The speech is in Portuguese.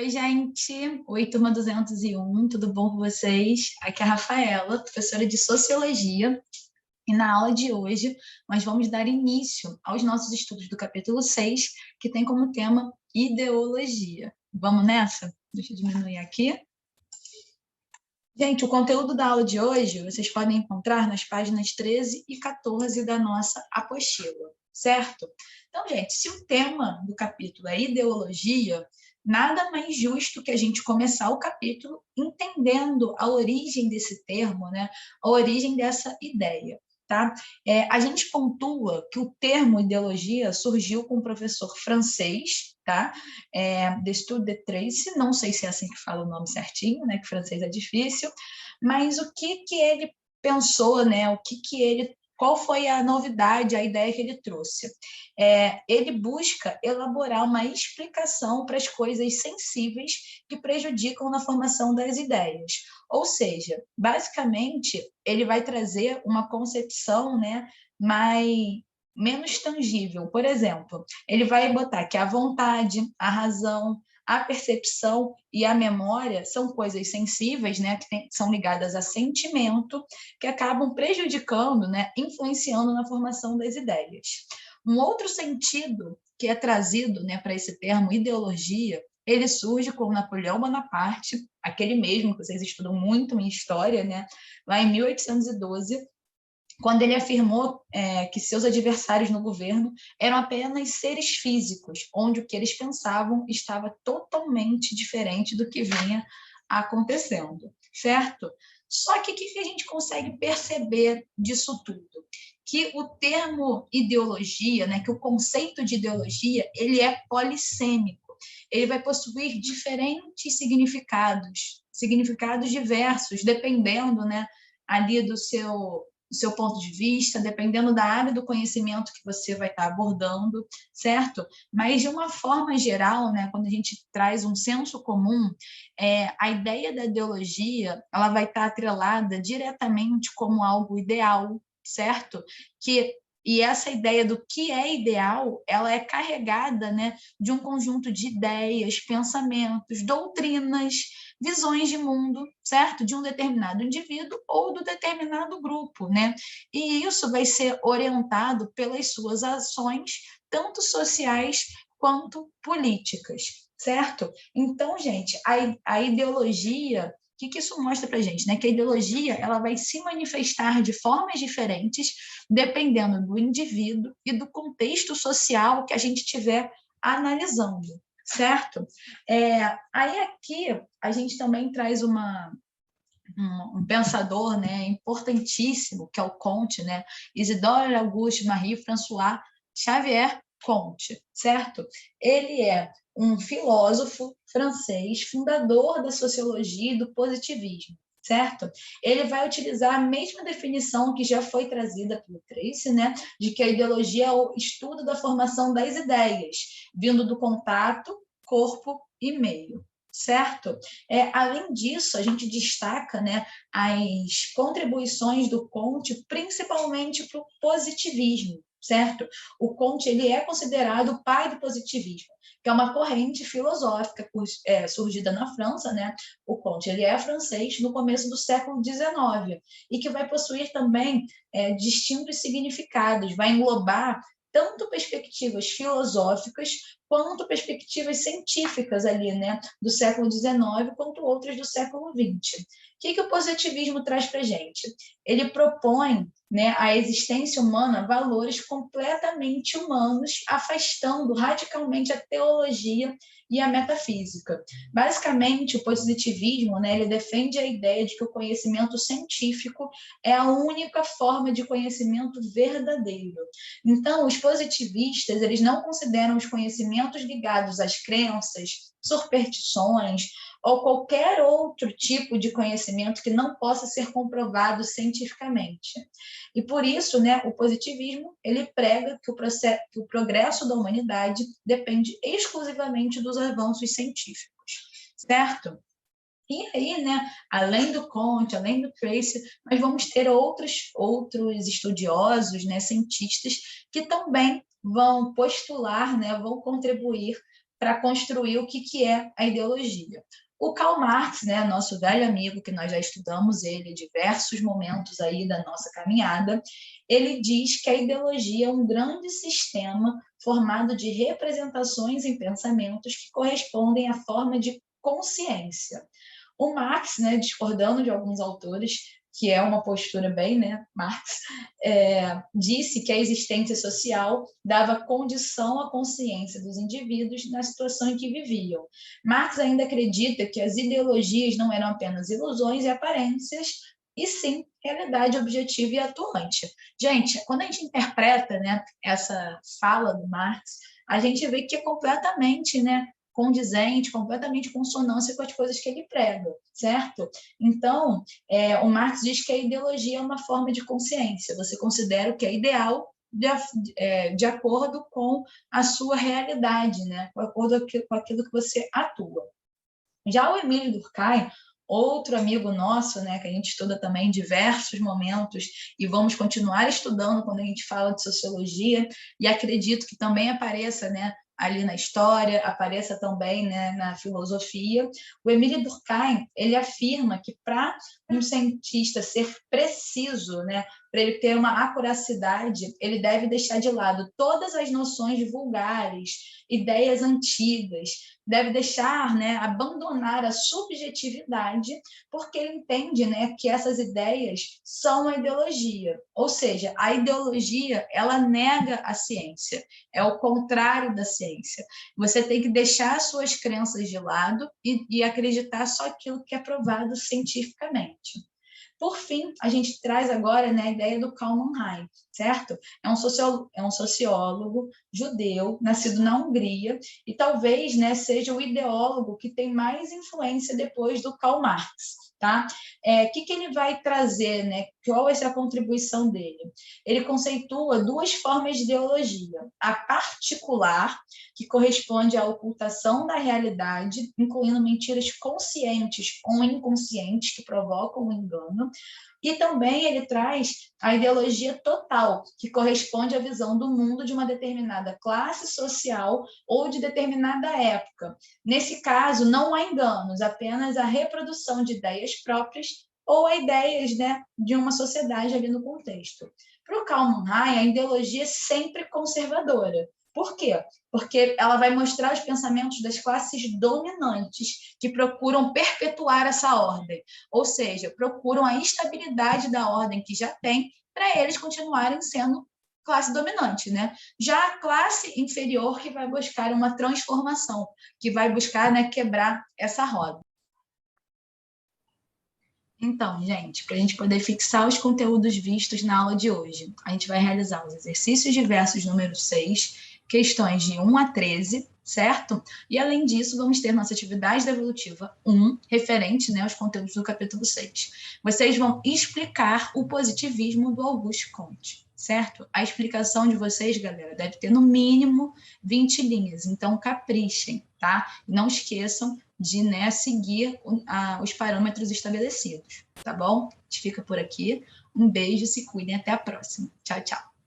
Oi, gente. Oi, turma 201, tudo bom com vocês? Aqui é a Rafaela, professora de Sociologia, e na aula de hoje nós vamos dar início aos nossos estudos do capítulo 6, que tem como tema ideologia. Vamos nessa? Deixa eu diminuir aqui. Gente, o conteúdo da aula de hoje vocês podem encontrar nas páginas 13 e 14 da nossa apostila, certo? Então, gente, se o tema do capítulo é ideologia, nada mais justo que a gente começar o capítulo entendendo a origem desse termo, né? A origem dessa ideia. Tá? A gente pontua que o termo ideologia surgiu com um professor francês, tá? Destutt de Tracy, não sei se é assim que fala o nome certinho, né? Que francês é difícil, mas o que ele pensou, né? Qual foi a novidade, a ideia que ele trouxe? Ele busca elaborar uma explicação para as coisas sensíveis que prejudicam na formação das ideias. Ou seja, basicamente, ele vai trazer uma concepção, né, menos tangível. Por exemplo, ele vai botar que a vontade, a razão, a percepção e a memória são coisas sensíveis, né, são ligadas a sentimento, que acabam prejudicando, né, influenciando na formação das ideias. Um outro sentido que é trazido, né, para esse termo ideologia, ele surge com Napoleão Bonaparte, aquele mesmo que vocês estudam muito em história, né, lá em 1812, quando ele afirmou que seus adversários no governo eram apenas seres físicos, onde o que eles pensavam estava totalmente diferente do que vinha acontecendo, certo? Só que o que a gente consegue perceber disso tudo? Que o termo ideologia, né, que o conceito de ideologia, ele é polissêmico. Ele vai possuir diferentes significados diversos, dependendo, né, ali do seu ponto de vista, dependendo da área do conhecimento que você vai estar abordando, certo? Mas, de uma forma geral, né, quando a gente traz um senso comum, a ideia da ideologia ela vai estar atrelada diretamente como algo ideal, certo? E essa ideia do que é ideal, ela é carregada, né, de um conjunto de ideias, pensamentos, doutrinas, visões de mundo, certo? De um determinado indivíduo ou do determinado grupo, né? E isso vai ser orientado pelas suas ações, tanto sociais quanto políticas, certo? Então, gente, a ideologia, o que isso mostra para a gente? Né? Que a ideologia ela vai se manifestar de formas diferentes, dependendo do indivíduo e do contexto social que a gente estiver analisando, certo? Aí aqui a gente também traz um pensador, né, importantíssimo, que é o Comte, né? Isidore Auguste Marie François Xavier Comte, certo? Ele é um filósofo francês, fundador da sociologia e do positivismo, certo? Ele vai utilizar a mesma definição que já foi trazida pelo Tracy, né, de que a ideologia é o estudo da formação das ideias, vindo do contato corpo e meio, certo? Além disso, a gente destaca, né, as contribuições do Comte, principalmente para o positivismo, certo? O Comte ele é considerado o pai do positivismo, que é uma corrente filosófica surgida na França, né? O Comte ele é francês no começo do século XIX e que vai possuir também distintos significados, vai englobar tanto perspectivas filosóficas quanto perspectivas científicas ali, né, do século XIX, quanto outras do século XX. O que o positivismo traz para a gente? Ele propõe, né, a existência humana valores completamente humanos, afastando radicalmente a teologia e a metafísica. Basicamente, o positivismo, né, ele defende a ideia de que o conhecimento científico é a única forma de conhecimento verdadeiro. Então, os positivistas, eles não consideram os conhecimentos ligados às crenças, superstições ou qualquer outro tipo de conhecimento que não possa ser comprovado cientificamente. E por isso, né, o positivismo, ele prega que o progresso da humanidade depende exclusivamente dos avanços científicos, certo? E aí, né, além do Comte, além do Tracy, nós vamos ter outros estudiosos, né, cientistas, que também vão postular, né, vão contribuir para construir o que é a ideologia. O Karl Marx, né, nosso velho amigo, que nós já estudamos ele em diversos momentos aí da nossa caminhada, ele diz que a ideologia é um grande sistema formado de representações em pensamentos que correspondem à forma de consciência. O Marx, né, discordando de alguns autores, que é uma postura bem, né, Marx, disse que a existência social dava condição à consciência dos indivíduos na situação em que viviam. Marx ainda acredita que as ideologias não eram apenas ilusões e aparências, e sim realidade objetiva e atuante. Gente, quando a gente interpreta, né, essa fala do Marx, a gente vê que é completamente, né, condizente, completamente consonância com as coisas que ele prega, certo? Então, o Marx diz que a ideologia é uma forma de consciência. Você considera o que é ideal de acordo com a sua realidade, né? De acordo com aquilo que você atua. Já o Emílio Durkheim, outro amigo nosso, né, que a gente estuda também em diversos momentos e vamos continuar estudando quando a gente fala de sociologia, e acredito que também apareça, né, ali na história, apareça também, né, na filosofia. O Emílio Durkheim, ele afirma que para um cientista ser preciso, né, para ele ter uma acuracidade, ele deve deixar de lado todas as noções vulgares, ideias antigas, deve deixar, né, abandonar a subjetividade, porque ele entende, né, que essas ideias são a ideologia. Ou seja, a ideologia, ela nega a ciência, é o contrário da ciência. Você tem que deixar as suas crenças de lado e acreditar só aquilo que é provado cientificamente. Por fim, a gente traz agora, né, a ideia do Karl Mannheim, certo? É um sociólogo judeu, nascido na Hungria, e talvez, né, seja o ideólogo que tem mais influência depois do Karl Marx. Tá? Que ele vai trazer, né? Qual vai ser a contribuição dele? Ele conceitua duas formas de ideologia: a particular, que corresponde à ocultação da realidade, incluindo mentiras conscientes ou inconscientes que provocam o engano, e também ele traz a ideologia total, que corresponde à visão do mundo de uma determinada classe social ou de determinada época. Nesse caso, não há enganos, apenas a reprodução de ideias próprias ou a ideias, né, de uma sociedade ali no contexto. Para o Karl Mannheim, a ideologia é sempre conservadora. Por quê? Porque ela vai mostrar os pensamentos das classes dominantes que procuram perpetuar essa ordem, ou seja, procuram a estabilidade da ordem que já tem para eles continuarem sendo classe dominante, né? Já a classe inferior que vai buscar uma transformação, que vai buscar, né, quebrar essa roda. Então, gente, para a gente poder fixar os conteúdos vistos na aula de hoje, a gente vai realizar os exercícios diversos número 6, questões de 1 a 13, certo? E, além disso, vamos ter nossa atividade devolutiva 1, referente, né, aos conteúdos do capítulo 6. Vocês vão explicar o positivismo do Auguste Comte, certo? A explicação de vocês, galera, deve ter no mínimo 20 linhas, então caprichem, tá? Não esqueçam de, né, seguir os parâmetros estabelecidos, tá bom? A gente fica por aqui. Um beijo, se cuidem, até a próxima. Tchau, tchau.